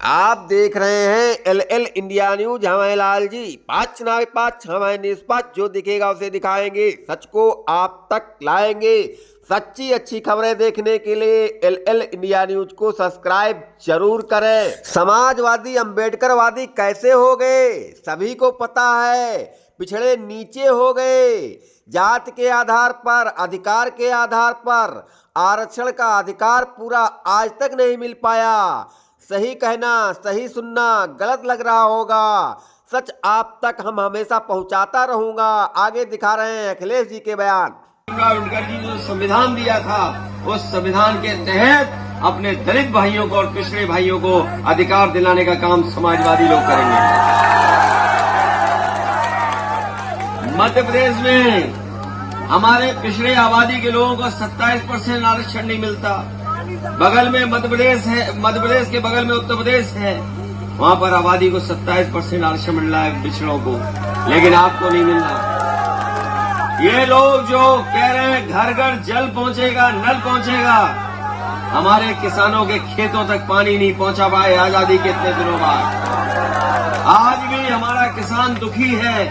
आप देख रहे हैं एल इंडिया न्यूज। हमें लाल जी पाँच ना पाँच, हमें निष्पक्ष, जो दिखेगा उसे दिखाएंगे, सच को आप तक लाएंगे। सच्ची अच्छी खबरें देखने के लिए एल इंडिया न्यूज को सब्सक्राइब जरूर करें। समाजवादी अंबेडकरवादी कैसे हो गए सभी को पता है। पिछड़े नीचे हो गए, जात के आधार पर, अधिकार के आधार पर आरक्षण का अधिकार पूरा आज तक नहीं मिल पाया। सही कहना, सही सुनना गलत लग रहा होगा, सच आप तक हम हमेशा पहुंचाता रहूंगा। आगे दिखा रहे हैं अखिलेश जी के बयान। अम्बेडकर जी ने संविधान दिया था, उस संविधान के तहत अपने दलित भाइयों को और पिछड़े भाइयों को अधिकार दिलाने का काम समाजवादी लोग करेंगे। मध्य प्रदेश में हमारे पिछड़े आबादी के लोगों को 27% आरक्षण नहीं मिलता। बगल में मध्य प्रदेश है, मध्य प्रदेश के बगल में उत्तर प्रदेश है, वहां पर आबादी को 27% आरक्षण मिल रहा है पिछड़ों को, लेकिन आपको नहीं मिल रहा। ये लोग जो कह रहे हैं घर घर जल पहुंचेगा, नल पहुंचेगा, हमारे किसानों के खेतों तक पानी नहीं पहुंचा पाए आजादी के इतने दिनों बाद। आज भी हमारा किसान दुखी है,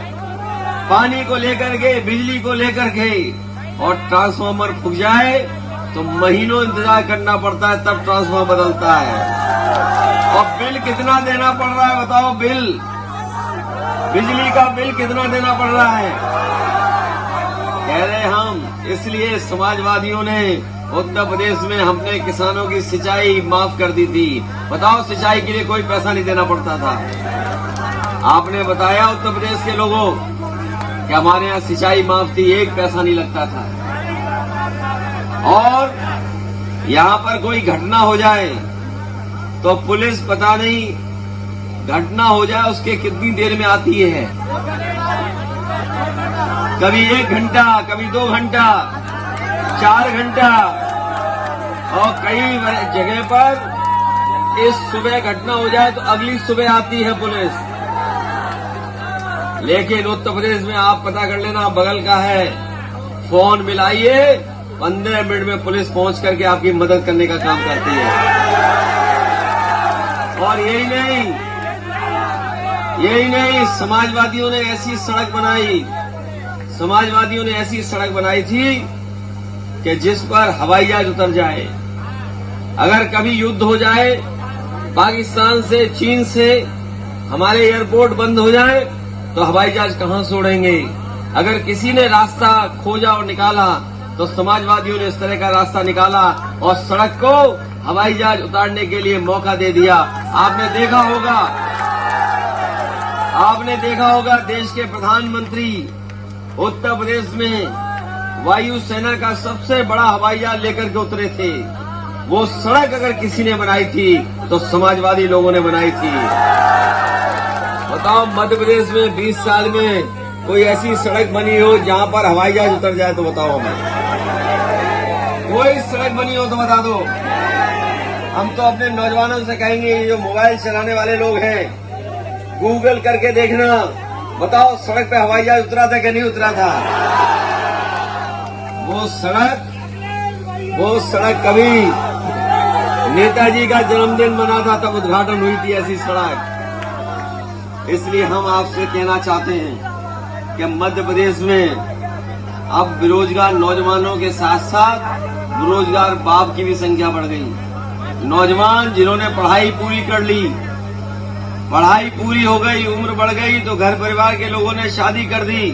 पानी को लेकर के, बिजली को लेकर के, और ट्रांसफार्मर फूक जाए तो महीनों इंतजार करना पड़ता है, तब ट्रांसफार्मर बदलता है। और बिल कितना देना पड़ रहा है बताओ? बिजली का बिल कितना देना पड़ रहा है? कह रहे हम इसलिए समाजवादियों ने उत्तर प्रदेश में हमने किसानों की सिंचाई माफ कर दी थी। बताओ, सिंचाई के लिए कोई पैसा नहीं देना पड़ता था। आपने बताया उत्तर प्रदेश के लोगों कि हमारे यहाँ सिंचाई माफ थी, एक पैसा नहीं लगता था। और यहाँ पर कोई घटना हो जाए तो पुलिस, पता नहीं घटना हो जाए उसके कितनी देर में आती है, कभी 1 घंटा, कभी 2 घंटा, 4 घंटा, और कई जगह पर इस सुबह घटना हो जाए तो अगली सुबह आती है पुलिस। लेकिन उत्तर प्रदेश में आप पता कर लेना, बगल का है, फोन मिलाइए, 15 मिनट में पुलिस पहुंच करके आपकी मदद करने का काम करती है। और यही नहीं, समाजवादियों ने ऐसी सड़क बनाई, समाजवादियों ने ऐसी सड़क बनाई थी कि जिस पर हवाई जहाज उतर जाए। अगर कभी युद्ध हो जाए पाकिस्तान से, चीन से, हमारे एयरपोर्ट बंद हो जाए तो हवाई जहाज कहां से उड़ेंगे? अगर किसी ने रास्ता खोजा और निकाला तो समाजवादियों ने इस तरह का रास्ता निकाला और सड़क को हवाई जहाज उतारने के लिए मौका दे दिया। आपने देखा होगा देश के प्रधानमंत्री उत्तर प्रदेश में वायुसेना का सबसे बड़ा हवाई जहाज लेकर के उतरे थे। वो सड़क अगर किसी ने बनाई थी तो समाजवादी लोगों ने बनाई थी। बताओ, मध्य प्रदेश में 20 साल में कोई ऐसी सड़क बनी हो जहां पर हवाई जहाज उतर जाए तो बताओ हमें। कोई सड़क बनी हो तो बता दो। हम तो अपने नौजवानों से कहेंगे, ये जो मोबाइल चलाने वाले लोग हैं, गूगल करके देखना, बताओ सड़क पे हवाई जहाज उतरा था कि नहीं उतरा था? वो सड़क कभी नेताजी का जन्मदिन मना था तब उद्घाटन हुई थी ऐसी सड़क। इसलिए हम आपसे कहना चाहते हैं कि मध्य प्रदेश में अब बेरोजगार नौजवानों के साथ साथ बेरोजगार बाप की भी संख्या बढ़ गई। नौजवान जिन्होंने पढ़ाई पूरी कर ली, पढ़ाई पूरी हो गई, उम्र बढ़ गई तो घर परिवार के लोगों ने शादी कर दी,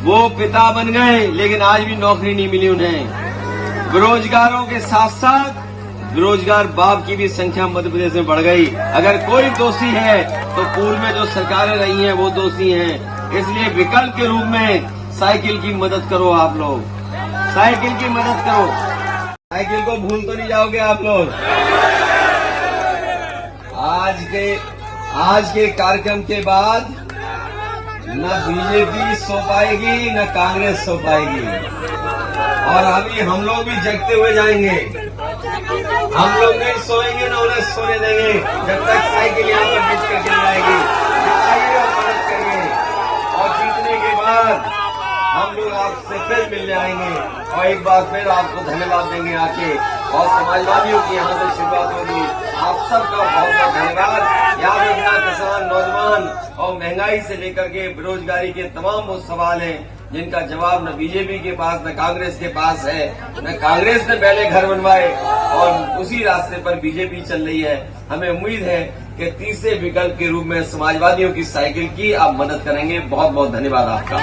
वो पिता बन गए, लेकिन आज भी नौकरी नहीं मिली उन्हें। बेरोजगारों के साथ साथ बेरोजगार बाप की भी संख्या मध्य प्रदेश में बढ़ गई। अगर कोई दोषी है तो पूर्व में जो सरकारें रही हैं वो दोषी हैं। इसलिए विकल्प के रूप में साइकिल की मदद करो। आप लोग साइकिल की मदद करो, साइकिल को भूल तो नहीं जाओगे आप लोग। आज के कार्यक्रम के बाद न बीजेपी सो पाएगी न कांग्रेस सो पाएगी, और अभी हम लोग भी जगते हुए जाएंगे। हम लोग नहीं सोएंगे न उन्हें सोने देंगे जब तक साइकिल यहाँ पर जीत कर चली जाएगी। आइए और मदद करिए, और जीतने के बाद हम लोग आपसे फिर मिलने आएंगे और एक बार फिर आपको धन्यवाद देंगे आके। और समाजवादियों की यहाँ से शुरुआत होगी। आप सबका बहुत बहुत धन्यवाद। याद रखना, किसान, नौजवान और महंगाई से लेकर के बेरोजगारी के तमाम वो सवाल हैं जिनका जवाब न बीजेपी के पास न कांग्रेस के पास है। न कांग्रेस ने पहले घर बनवाए और उसी रास्ते पर बीजेपी चल रही है। हमें उम्मीद है कि तीसरे विकल्प के रूप में समाजवादियों की साइकिल की आप मदद करेंगे। बहुत बहुत धन्यवाद आपका।